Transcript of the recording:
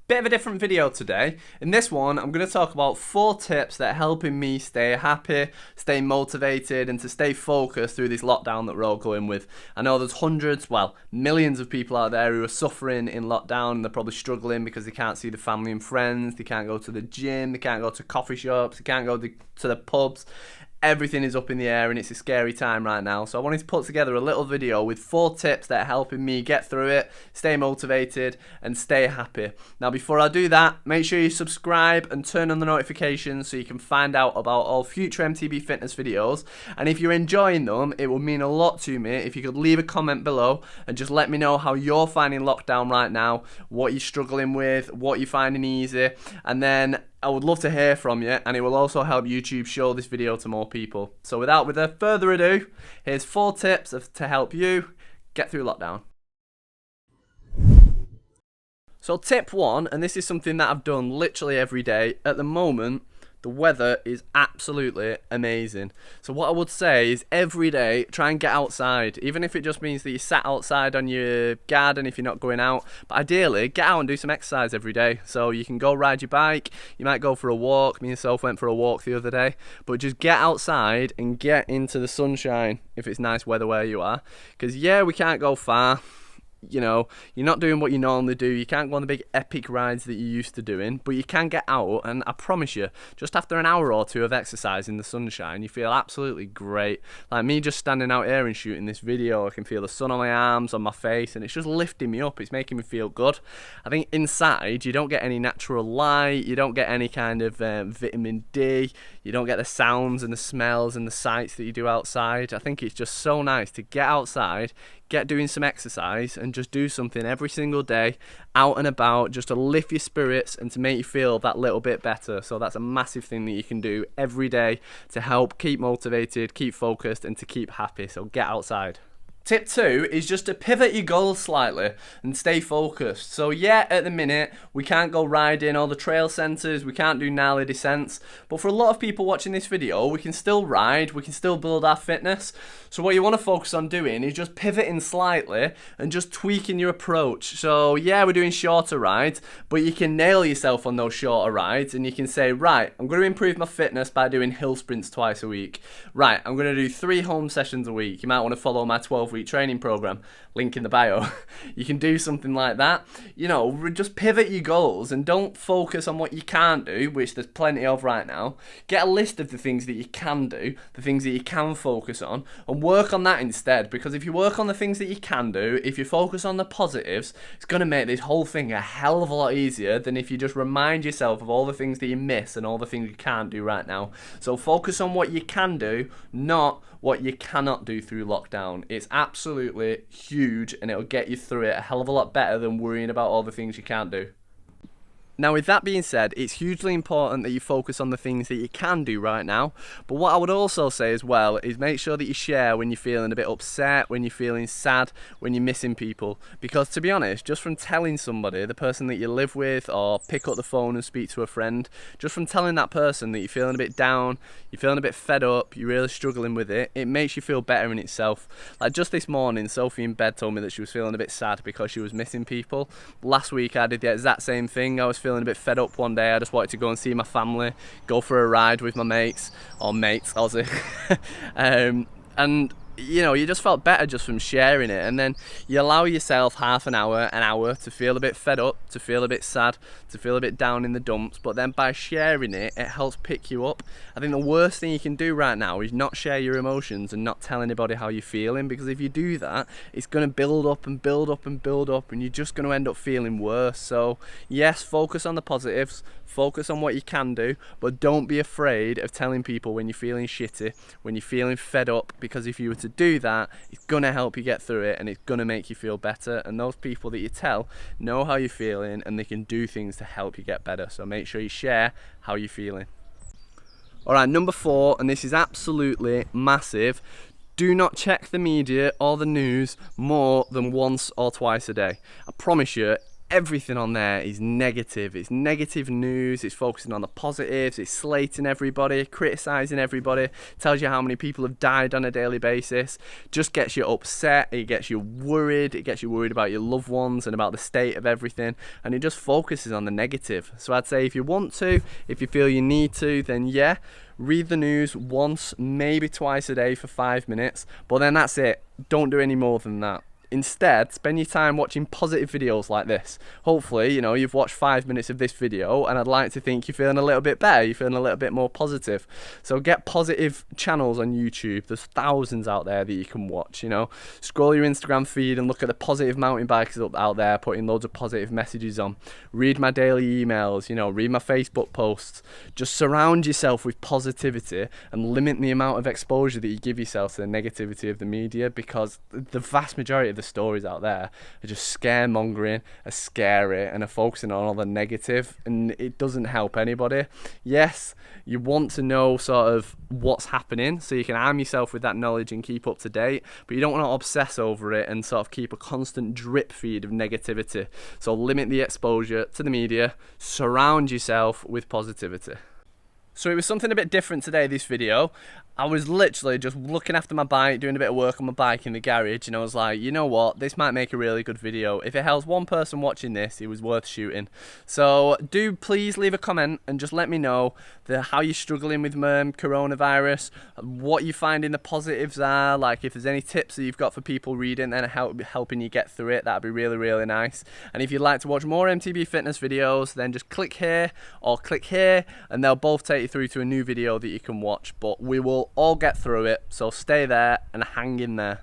Bit of a different video today. In this one, I'm going to talk about 4 tips that are helping me stay happy, stay motivated, and to stay focused through this lockdown that we're all going with. I know there's hundreds, well, millions of people out there who are suffering in lockdown, and they're probably struggling because they can't see the family and friends, they can't go to the gym, they can't go to coffee shops, they can't go to the pubs. Everything is up in the air and it's a scary time right now. So I wanted to put together a little video with 4 tips that are helping me get through it, stay motivated and stay happy. Now before I do that, make sure you subscribe and turn on the notifications so you can find out about all future MTB fitness videos. And if you're enjoying them, it would mean a lot to me if you could leave a comment below and just let me know how you're finding lockdown right now, what you're struggling with, what you're finding easy, and then I would love to hear from you, and it will also help YouTube show this video to more people. So without further ado, here's 4 tips to help you get through lockdown. So tip 1, and this is something that I've done literally every day. At the moment, the weather is absolutely amazing. So what I would say is every day, try and get outside. Even if it just means that you sat outside on your garden if you're not going out. But ideally, get out and do some exercise every day. So you can go ride your bike, you might go for a walk. Me and Soph went for a walk the other day. But just get outside and get into the sunshine if it's nice weather where you are. Because yeah, we can't go far. You know, you're not doing what you normally do. You can't go on the big epic rides that you used to doing, but you can get out, and I promise you, just after an hour or 2 of exercise in the sunshine, you feel absolutely great. Like me just standing out here and shooting this video, I can feel the sun on my arms, on my face, and it's just lifting me up. It's making me feel good. I think inside, you don't get any natural light, you don't get any kind of vitamin D, you don't get the sounds and the smells and the sights that you do outside. I think it's just so nice to get outside, get doing some exercise and just do something every single day out and about, just to lift your spirits and to make you feel that little bit better. So that's a massive thing that you can do every day to help keep motivated, keep focused and to keep happy. So get outside. Tip 2 is just to pivot your goals slightly and stay focused. So yeah, at the minute, we can't go riding all the trail centres, we can't do gnarly descents, but for a lot of people watching this video, we can still ride, we can still build our fitness. So what you want to focus on doing is just pivoting slightly and just tweaking your approach. So yeah, we're doing shorter rides, but you can nail yourself on those shorter rides and you can say, right, I'm going to improve my fitness by doing hill sprints twice a week. Right, I'm going to do 3 home sessions a week. You might want to follow my 12-week training program, link in the bio. You can do something like that. You know, just pivot your goals and don't focus on what you can't do, which there's plenty of right now. Get a list of the things that you can do, the things that you can focus on, and work on that instead. Because if you work on the things that you can do, if you focus on the positives, it's going to make this whole thing a hell of a lot easier than if you just remind yourself of all the things that you miss and all the things you can't do right now. So focus on what you can do, not what you cannot do through lockdown. It's absolutely huge and it'll get you through it a hell of a lot better than worrying about all the things you can't do. Now with that being said, it's hugely important that you focus on the things that you can do right now, but what I would also say as well is make sure that you share when you're feeling a bit upset, when you're feeling sad, when you're missing people, because to be honest, just from telling somebody, the person that you live with, or pick up the phone and speak to a friend, just from telling that person that you're feeling a bit down, you're feeling a bit fed up, you're really struggling with it, it makes you feel better in itself. Like just this morning, Sophie in bed told me that she was feeling a bit sad because she was missing people. Last week I did the exact same thing. I was feeling a bit fed up one day. I just wanted to go and see my family, go for a ride with my mates, or mates, Aussie. And you know, you just felt better just from sharing it, and then you allow yourself half an hour to feel a bit fed up, to feel a bit sad, to feel a bit down in the dumps, but then by sharing it, it helps pick you up. I think the worst thing you can do right now is not share your emotions and not tell anybody how you're feeling, because if you do that, it's going to build up and build up and build up, and you're just going to end up feeling worse. So yes, focus on the positives, focus on what you can do, but don't be afraid of telling people when you're feeling shitty, when you're feeling fed up, because if you were to do that, it's gonna help you get through it and it's gonna make you feel better, and those people that you tell know how you're feeling and they can do things to help you get better. So make sure you share how you're feeling. Alright, number 4, and this is absolutely massive: do not check the media or the news more than once or twice a day. I promise you, everything on there is negative. It's negative news, it's focusing on the positives, it's slating everybody, criticising everybody, tells you how many people have died on a daily basis, just gets you upset, it gets you worried about your loved ones and about the state of everything, and it just focuses on the negative. So I'd say if you want to, if you feel you need to, then yeah, read the news once, maybe twice a day for 5 minutes, but then that's it. Don't do any more than that. Instead, spend your time watching positive videos like this. Hopefully, you know, you've watched 5 minutes of this video, and I'd like to think you're feeling a little bit better, you're feeling a little bit more positive. So get positive channels on YouTube. There's thousands out there that you can watch, you know. Scroll your Instagram feed and look at the positive mountain bikers out there putting loads of positive messages on. Read my daily emails, you know, read my Facebook posts. Just surround yourself with positivity and limit the amount of exposure that you give yourself to the negativity of the media, because the vast majority of the stories out there are just scaremongering, are scary, and are focusing on all the negative, and it doesn't help anybody. Yes, you want to know sort of what's happening so you can arm yourself with that knowledge and keep up to date, but you don't want to obsess over it and sort of keep a constant drip feed of negativity. So limit the exposure to the media, surround yourself with positivity. So it was something a bit different today, this video. I was literally just looking after my bike, doing a bit of work on my bike in the garage, and I was like, you know what, this might make a really good video. If it helps one person watching this, it was worth shooting. So do please leave a comment and just let me know how you're struggling with coronavirus, what you finding the positives are, like if there's any tips that you've got for people reading and helping you get through it, that'd be really, really nice. And if you'd like to watch more MTB fitness videos, then just click here or click here, and they'll both take you through to a new video that you can watch. But we will all get through it, so stay there and hang in there.